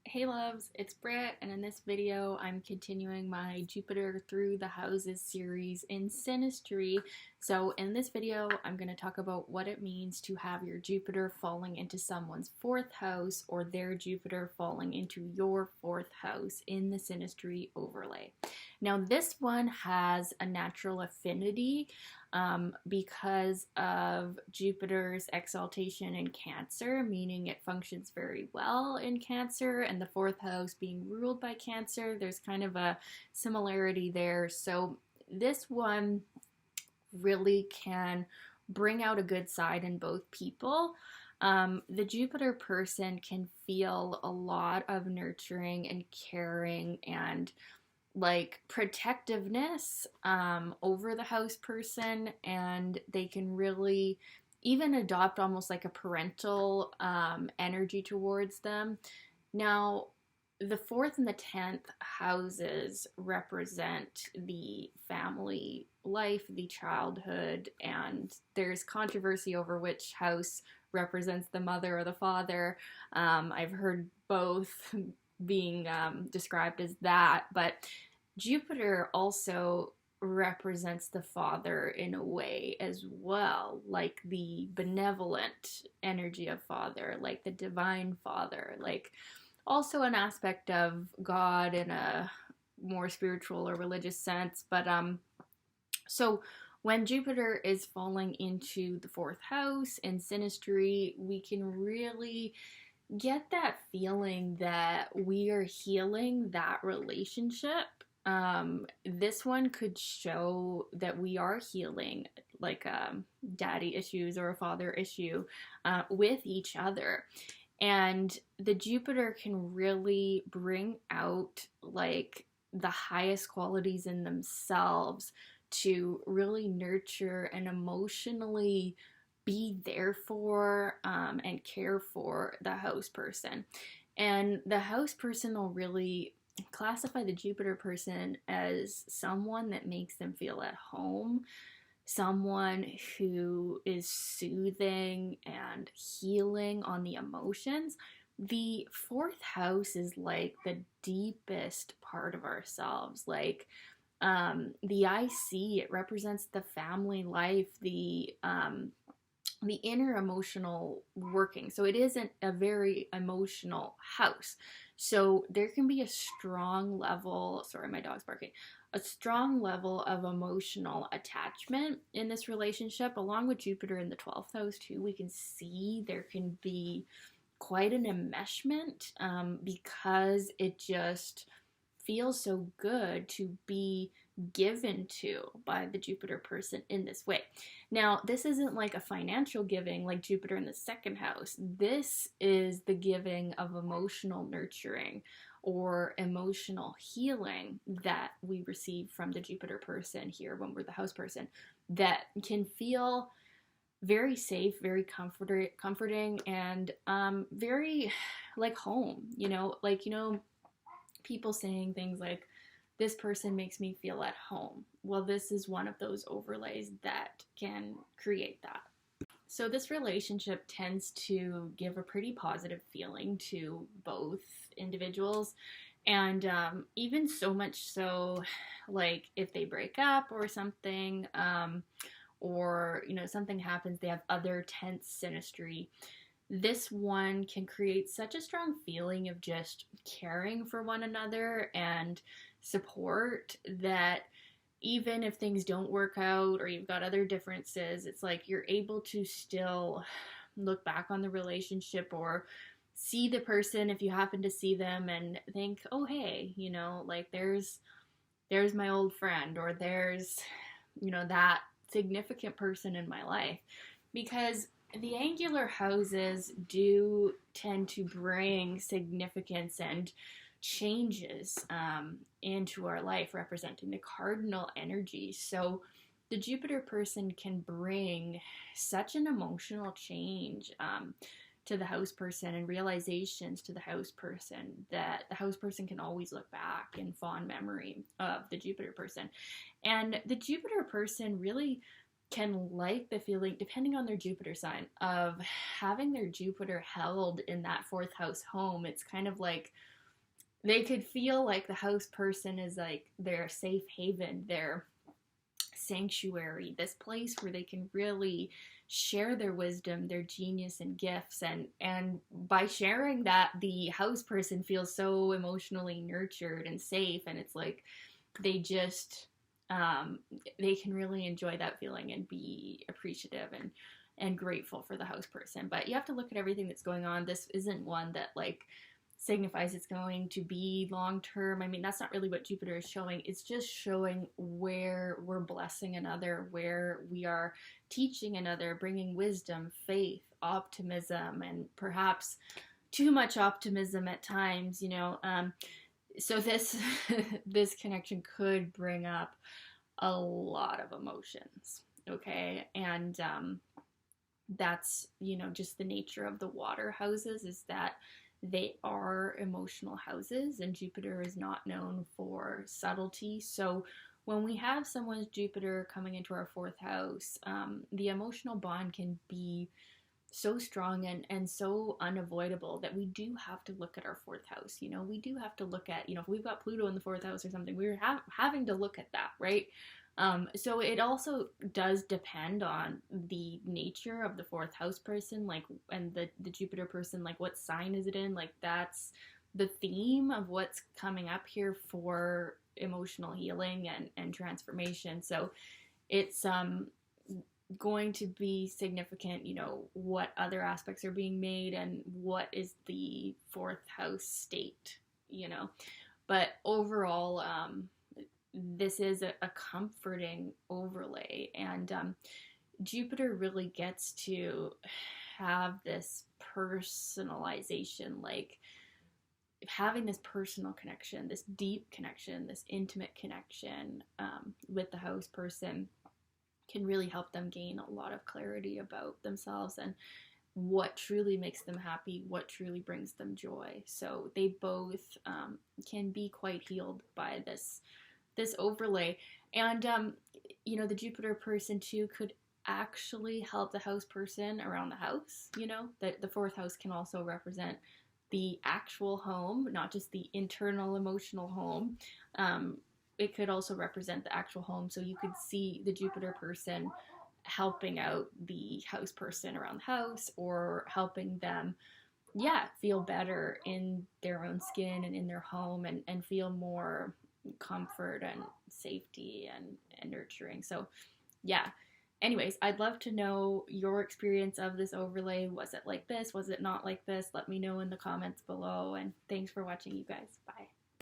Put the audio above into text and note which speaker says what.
Speaker 1: Hey loves, it's Britt, and in this video I'm continuing my Jupiter through the houses series in Synastry. So in this video I'm going to talk about what it means to have your Jupiter falling into someone's fourth house or their Jupiter falling into your fourth house in the Synastry overlay. Now this one has a natural affinity because of Jupiter's exaltation in Cancer, meaning it functions very well in Cancer, and the fourth house being ruled by Cancer, there's kind of a similarity there. So this one really can bring out a good side in both people. The Jupiter person can feel a lot of nurturing and caring and like protectiveness over the house person, and they can really even adopt almost like a parental energy towards them. Now, the fourth and the 10th houses represent the family life, the childhood, and there's controversy over which house represents the mother or the father. I've heard both being described as that, but Jupiter also represents the father in a way as well, like the benevolent energy of father, like the divine father, like also an aspect of God in a more spiritual or religious sense. But so when Jupiter is falling into the fourth house in Synastry, we can really get that feeling that we are healing that relationship. This one could show that we are healing like daddy issues or a father issue with each other. And the Jupiter can really bring out like the highest qualities in themselves to really nurture and emotionally be there for and care for the house person. And the house person will really classify the Jupiter person as someone that makes them feel at home, someone who is soothing and healing on the emotions. The fourth house is like the deepest part of ourselves. Like the IC, it represents the family life, the inner emotional working. So it isn't a very emotional house. So there can be a strong level, sorry, my dog's barking, a strong level of emotional attachment in this relationship, along with Jupiter in the 12th house too. We can see there can be quite an enmeshment because it just feels so good to be given to by the Jupiter person in this way. Now, this isn't like a financial giving like Jupiter in the second house. This is the giving of emotional nurturing or emotional healing that we receive from the Jupiter person here when we're the house person, that can feel very safe, very comforting, and very like home, people saying things like, this person makes me feel at home. Well, this is one of those overlays that can create that. So this relationship tends to give a pretty positive feeling to both individuals. And even so much so, like if they break up or something, or, something happens, they have other tense synastry, this one can create such a strong feeling of just caring for one another and support that even if things don't work out or you've got other differences, it's like you're able to still look back on the relationship or see the person if you happen to see them and think, oh hey, like there's my old friend, or there's that significant person in my life. Because the angular houses do tend to bring significance and changes into our life, representing the cardinal energy. So the Jupiter person can bring such an emotional change to the house person and realizations to the house person that the house person can always look back in fond memory of the Jupiter person. And the Jupiter person really can like the feeling, depending on their Jupiter sign, of having their Jupiter held in that fourth house home. It's kind of like they could feel like the house person is like their safe haven, their sanctuary, this place where they can really share their wisdom, their genius and gifts, and by sharing that, the house person feels so emotionally nurtured and safe, and it's like they just they can really enjoy that feeling and be appreciative and grateful for the house person. But you have to look at everything that's going on. This isn't one that like signifies it's going to be long term. I mean, that's not really what Jupiter is showing. It's just showing where we're blessing another, where we are teaching another, bringing wisdom, faith, optimism, and perhaps too much optimism at times, you know. So this this connection could bring up a lot of emotions, okay? And that's, you know, just the nature of the water houses, is that they are emotional houses, and Jupiter is not known for subtlety. So when we have someone's Jupiter coming into our fourth house, the emotional bond can be so strong and so unavoidable that we do have to look at our fourth house. You know, we do have to look at, you know, if we've got Pluto in the fourth house or something, we're having to look at that, right? So it also does depend on the nature of the fourth house person, like, and the Jupiter person, like what sign is it in? Like that's the theme of what's coming up here for emotional healing and transformation. So it's going to be significant, you know, what other aspects are being made and what is the fourth house state, you know. But overall, this is a comforting overlay, and Jupiter really gets to have this personalization, like having this personal connection, this deep connection, this intimate connection with the house person can really help them gain a lot of clarity about themselves and what truly makes them happy, what truly brings them joy. So they both can be quite healed by this overlay. And you know, the Jupiter person too could actually help the house person around the house. You know, that the fourth house can also represent the actual home, not just the internal emotional home. It could also represent the actual home. So you could see the Jupiter person helping out the house person around the house, or helping them, feel better in their own skin and in their home, and feel more comfort and safety and nurturing. So anyways, I'd love to know your experience of this overlay. Was it like this? Was it not like this? Let me know in the comments below, and thanks for watching, you guys. Bye.